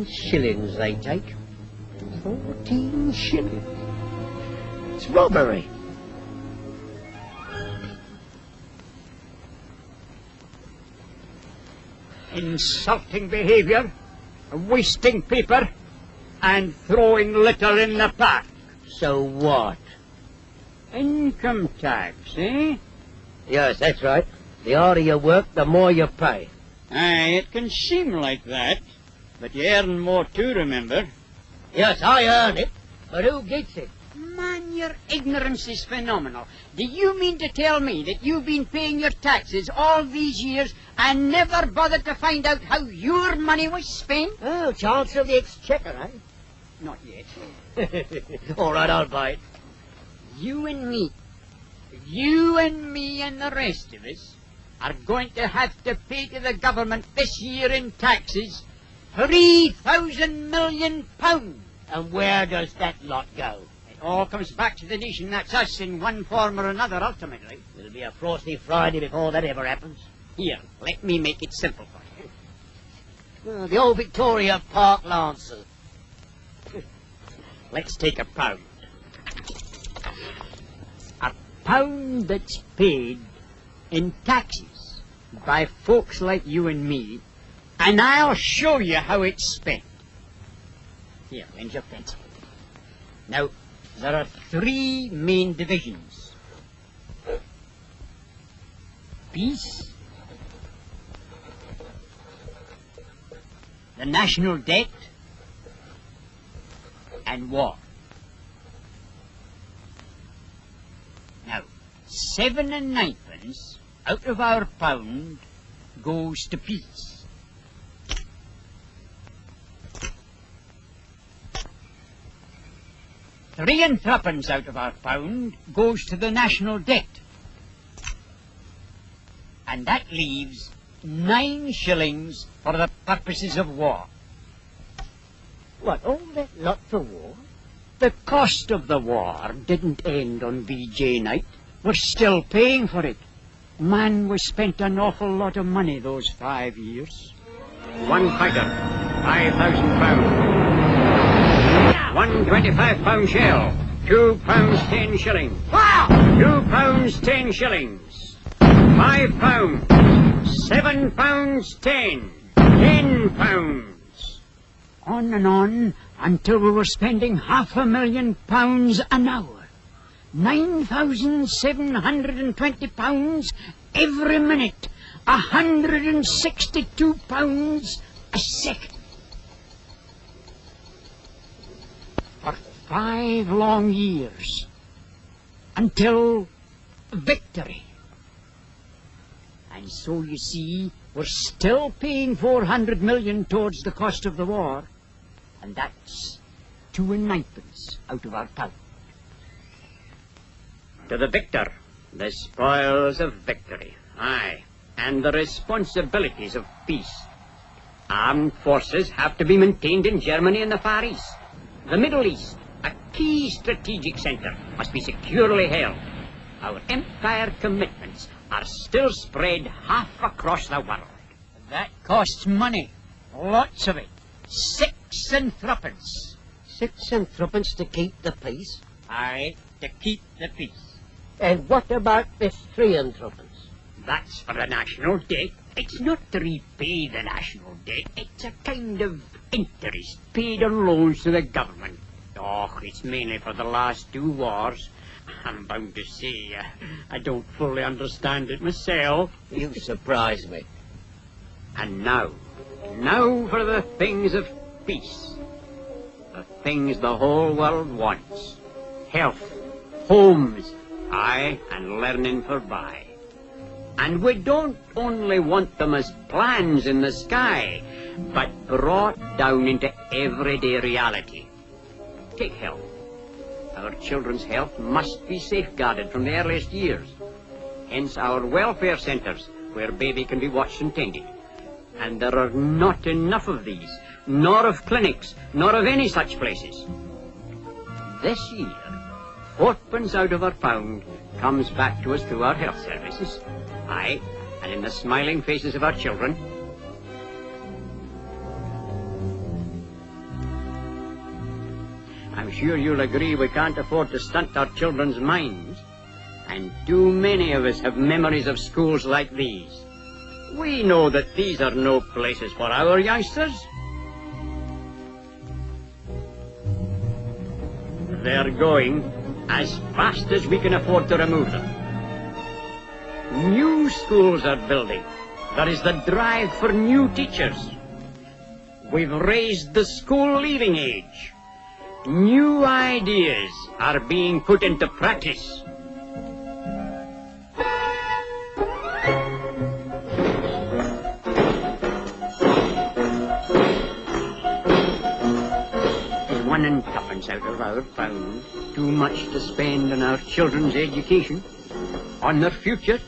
14 shillings they take. 14 shillings. It's robbery. Insulting behaviour, wasting paper, and throwing litter in the park. So what? Income tax, eh? Yes, that's right. The harder you work, the more you pay. Aye, it can seem like that, but you earn more too, remember? Yes, I earn it, but who gets it? Man, your ignorance is phenomenal. Do you mean to tell me that you've been paying your taxes all these years and never bothered to find out how your money was spent? Oh, Chancellor of the Exchequer, eh? Not yet. All right, I'll buy it. You and me and the rest of us are going to have to pay to the government this year in taxes £3,000 million. And where does that lot go? It all comes back to the nation, that's us, in one form or another, ultimately. It'll be a frosty Friday before that ever happens. Here, let me make it simple for you. Oh, the old Victoria Park Lancers. Let's take a pound. A pound that's paid in taxes by folks like you and me, and I'll show you how it's spent. Here, lend your pencil. Now, there are 3 main divisions. Peace, the national debt, and war. Now, 7 9 out of our pound goes to peace. Three and threepence out of our pound goes to the national debt. And that leaves 9 shillings for the purposes of war. What, all that lot for war? The cost of the war didn't end on VJ night. We're still paying for it. Man, we spent an awful lot of money those 5 years. 1 fighter, £5,000. 1 25-pound shell, £2 10 shillings. Wow! £2 10 shillings. £5, £7 10, £10. On and on until we were spending £500,000 an hour. £9,720 every minute. £162 a second. For 5 long years. Until victory. And so you see, we're still paying $400 million towards the cost of the war. And that's 2 9 out of our pound. To the victor, the spoils of victory, aye, and the responsibilities of peace. Armed forces have to be maintained in Germany and the Far East. The Middle East, a key strategic centre, must be securely held. Our empire commitments are still spread half across the world. That costs money, lots of it. 6 and threepence. 6 and threepence to keep the peace? Aye, to keep the peace. And what about this 3 and threepence? That's for the national debt. It's not to repay the national debt. It's a kind of interest paid on loans to the government. Oh, it's mainly for the last 2 wars. I'm bound to say, I don't fully understand it myself. You surprise me. And now for the things of peace. The things the whole world wants. Health, homes, aye, and learning forby. And we don't only want them as plans in the sky, but brought down into everyday reality. Take health. Our children's health must be safeguarded from the earliest years. Hence our welfare centres, where baby can be watched and tended. And there are not enough of these, nor of clinics, nor of any such places. This year, 4pence out of our pound comes back to us through our health services. Aye, and in the smiling faces of our children. sure you'll agree we can't afford to stunt our children's minds. And too many of us have memories of schools like these. We know that these are no places for our youngsters. They're going as fast as we can afford to remove them. New schools are building. There is the drive for new teachers. We've raised the school leaving age. New ideas are being put into practice. Is 1 and 2 out of our pound too much to spend on our children's education, on their future?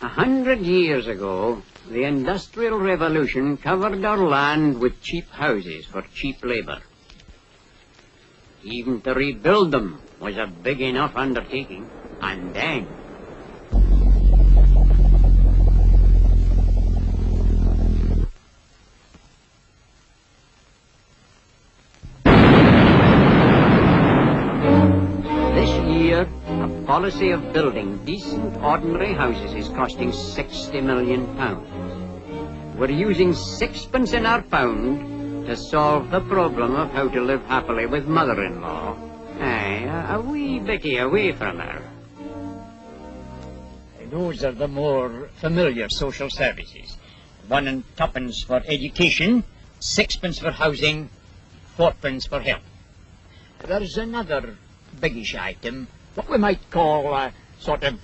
A 100 years ago, the Industrial Revolution covered our land with cheap houses for cheap labor. Even to rebuild them was a big enough undertaking. And then, this year, a policy of building decent ordinary houses is costing £60 million. We're using sixpence in our pound to solve the problem of how to live happily with mother-in-law. Aye, a wee bitty away from her. Those are the more familiar social services. 1 and 2 for education, 6 for housing, 4 for health. There's another biggish item, what we might call a sort of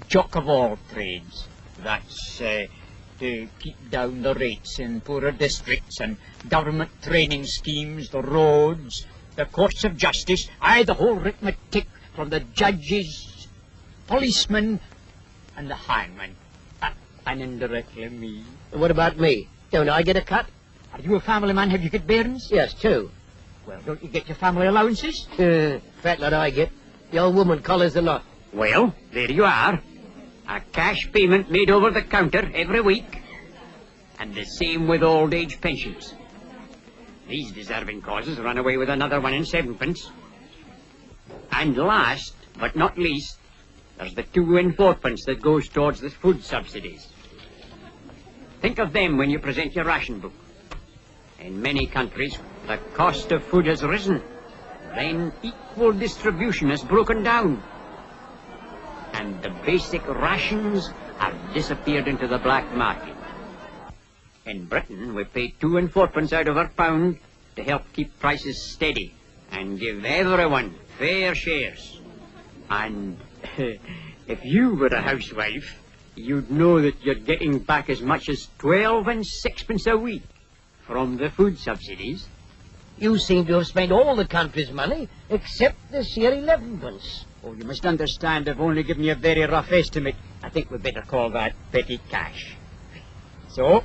jock of all trades. That's to keep down the rates in poorer districts, and government training schemes, the roads, the courts of justice, aye, the whole arithmetic from the judges, policemen, and the hangman. And indirectly me. What about me? Don't I get a cut? Are you a family man? Have you got bairns? Yes, 2. Well, don't you get your family allowances? Fat lot I get. The old woman collars the lot. Well, there you are. A cash payment made over the counter every week. And the same with old age pensions. These deserving causes run away with another 1 and 7 pence. And last, but not least, there's the 2 and 4 pence that goes towards the food subsidies. Think of them when you present your ration book. In many countries, the cost of food has risen. Then equal distribution has broken down. And the basic rations have disappeared into the black market. In Britain, we pay 2 and 4 pence out of our pound to help keep prices steady and give everyone fair shares. And if you were a housewife, you'd know that you're getting back as much as 12 and 6 pence a week from the food subsidies. You seem to have spent all the country's money except this here 11 pence. Oh, you must understand, I've only given you a very rough estimate. I think we'd better call that petty cash. So,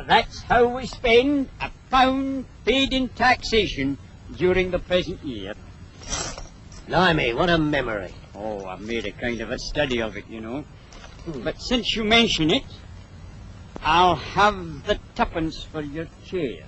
that's how we spend a pound paid in taxation during the present year. Blimey, what a memory. Oh, I've made a kind of a study of it, you know. But since you mention it, I'll have the 2 for your chair.